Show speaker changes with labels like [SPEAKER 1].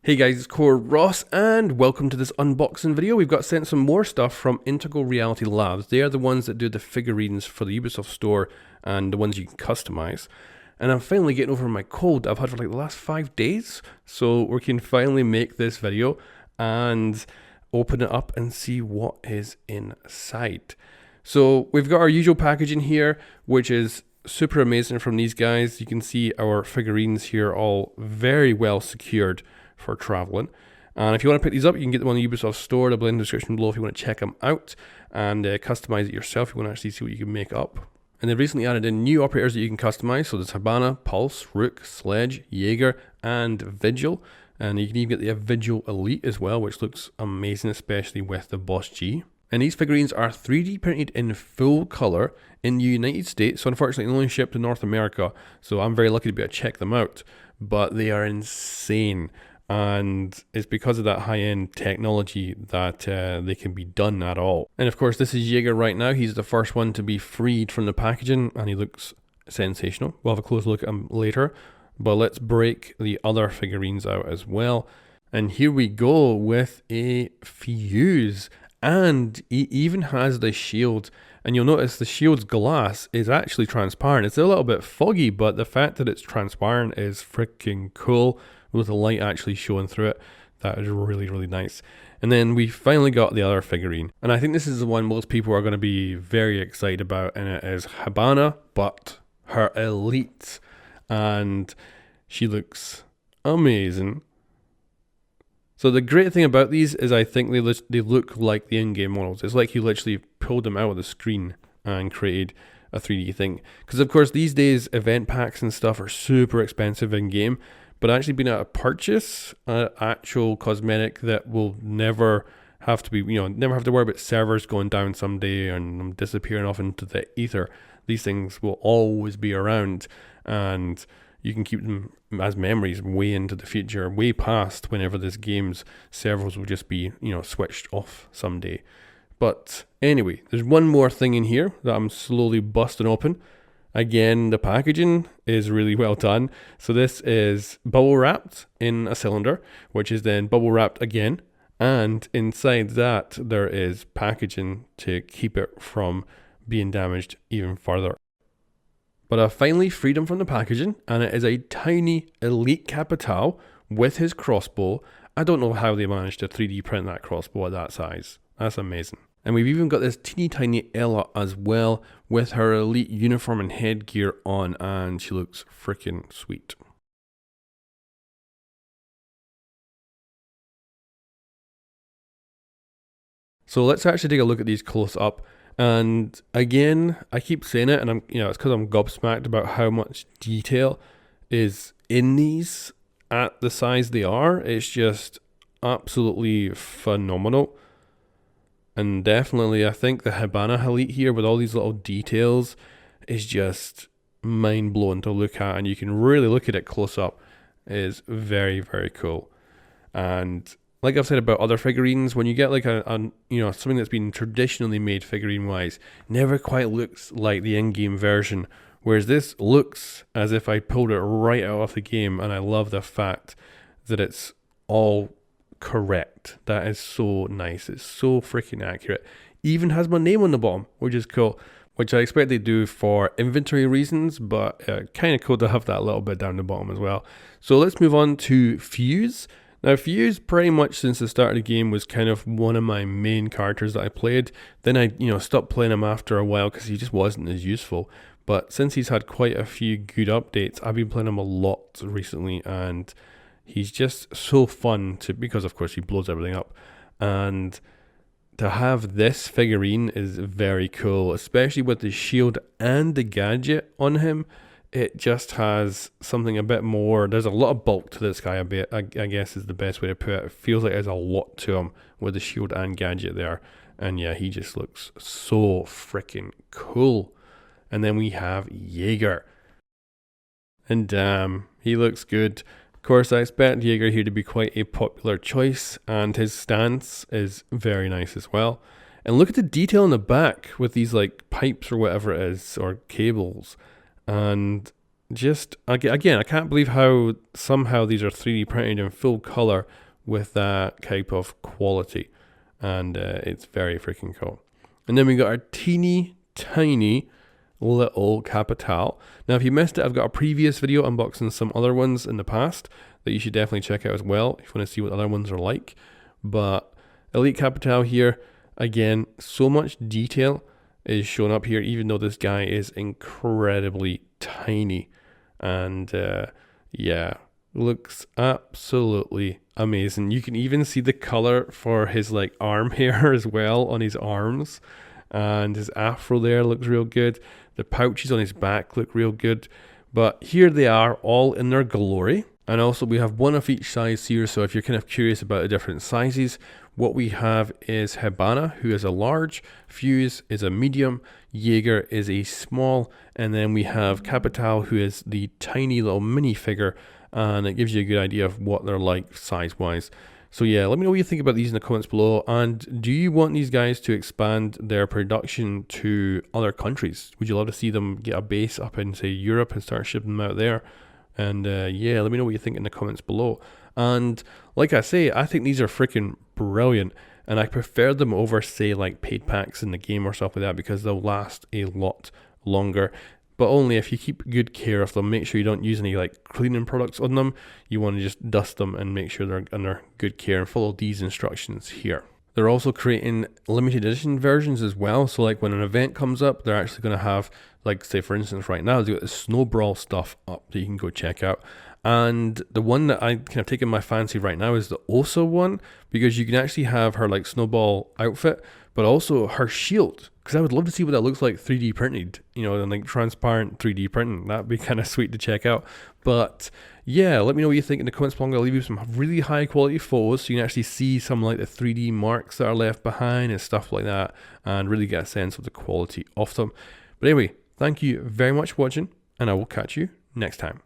[SPEAKER 1] Hey guys, it's Core Ross and welcome to this unboxing video. We've got sent some more stuff from Integral Reality Labs. They are the ones that do the figurines for the Ubisoft store and the ones you can customize. And I'm finally getting over my cold I've had for like the last 5 days. So we can finally make this video and open it up and see what is inside. So we've got our usual packaging here, which is super amazing from these guys. You can see our figurines here all very well secured for traveling. And if you want to pick these up, you can get them on the Ubisoft store. They'll be in the description below if you want to check them out and customize it yourself. You want to actually see what you can make up. And they've recently added in new operators that you can customize. So there's Hibana, Pulse, Rook, Sledge, Jaeger, and Vigil. And you can even get the Vigil Elite as well, which looks amazing, especially with the Boss G. And these figurines are 3D printed in full color in the United States. So unfortunately, they only ship to North America. So I'm very lucky to be able to check them out. But they are insane. And it's because of that high-end technology that they can be done at all. And of course, this is Jaeger right now. He's the first one to be freed from the packaging, and he looks sensational. We'll have a close look at him later. But let's break the other figurines out as well. And here we go with a Fuze. And he even has the shield. And you'll notice the shield's glass is actually transparent. It's a little bit foggy, but the fact that it's transparent is freaking cool. With the light actually showing through it. That is really, really nice. And then we finally got the other figurine. And I think this is the one most people are going to be very excited about. And it is Hibana, but her elite. And she looks amazing. So the great thing about these is I think they look like the in-game models. It's like you literally pulled them out of the screen and created a 3D thing. Because of course these days event packs and stuff are super expensive in-game. But actually being able to purchase an actual cosmetic that will never have to be, never have to worry about servers going down someday and disappearing off into the ether. These things will always be around and you can keep them as memories way into the future, way past whenever this game's servers will just be, switched off someday. But anyway, there's one more thing in here that I'm slowly busting open. Again, the packaging is really well done. So this is bubble wrapped in a cylinder, which is then bubble wrapped again. And inside that, there is packaging to keep it from being damaged even further. But I finally freed him from the packaging, and it is a tiny Elite Capital with his crossbow. I don't know how they managed to 3D print that crossbow at that size. That's amazing. And we've even got this teeny tiny Ella as well with her elite uniform and headgear on, and she looks freaking sweet. So let's actually take a look at these close up. And again, I keep saying it, and it's because I'm gobsmacked about how much detail is in these at the size they are. It's just absolutely phenomenal. And definitely, I think the Hibana Elite here with all these little details is just mind-blowing to look at. And you can really look at it close up. It is very, very cool. And like I've said about other figurines, when you get like something that's been traditionally made figurine-wise, never quite looks like the in-game version. Whereas this looks as if I pulled it right out of the game. And I love the fact that it's all correct. That is so nice. It's so freaking accurate. Even has my name on the bottom, which is cool, which I expect they do for inventory reasons, but kind of cool to have that little bit down the bottom as well. So let's move on to Fuze. Now Fuze pretty much since the start of the game was kind of one of my main characters that I played. Then I stopped playing him after a while because he just wasn't as useful. But since he's had quite a few good updates, I've been playing him a lot recently, and he's just so fun because of course he blows everything up. And to have this figurine is very cool, especially with the shield and the gadget on him. It just has something a bit more. There's a lot of bulk to this guy a bit, I guess is the best way to put it. It feels like there's a lot to him with the shield and gadget there. And yeah, he just looks so freaking cool. And then we have Jaeger. And damn, he looks good. Of course, I expect Jaeger here to be quite a popular choice, and his stance is very nice as well. And look at the detail in the back with these like pipes or whatever it is, or cables. And just again, I can't believe how somehow these are 3D printed in full color with that type of quality, and it's very freaking cool. And then we got our teeny tiny little Capital. Now, if you missed it, I've got a previous video unboxing some other ones in the past that you should definitely check out as well if you want to see what other ones are like. But Elite Capital here, again, so much detail is shown up here, even though this guy is incredibly tiny. And yeah, looks absolutely amazing. You can even see the color for his like arm hair as well on his arms, and his afro there looks real good. The pouches on his back look real good. But here they are all in their glory. And also we have one of each size here, so if you're kind of curious about the different sizes, what we have is Hibana, who is a large, Fuze is a medium, Jaeger is a small, and then we have Capital, who is the tiny little minifigure, and it gives you a good idea of what they're like size-wise. So yeah, let me know what you think about these in the comments below, and do you want these guys to expand their production to other countries? Would you love to see them get a base up in, say, Europe and start shipping them out there? And yeah, let me know what you think in the comments below. And like I say, I think these are freaking brilliant, and I prefer them over, say, like paid packs in the game or stuff like that, because they'll last a lot longer. But only if you keep good care of them. Make sure you don't use any like cleaning products on them. You want to just dust them and make sure they're under good care, and follow these instructions here. They're also creating limited edition versions as well. So like when an event comes up, they're actually going to have, like, say for instance right now, they've got the Snow Brawl stuff up that you can go check out. And the one that I kind of taken my fancy right now is the Osa one, because you can actually have her like snowball outfit, but also her shield. Because I would love to see what that looks like 3D printed, you know, and like transparent 3D printing. That'd be kind of sweet to check out. But yeah, let me know what you think in the comments below. I'll leave you some really high quality photos so you can actually see some like the 3D marks that are left behind and stuff like that, and really get a sense of the quality of them. But anyway, thank you very much for watching, and I will catch you next time.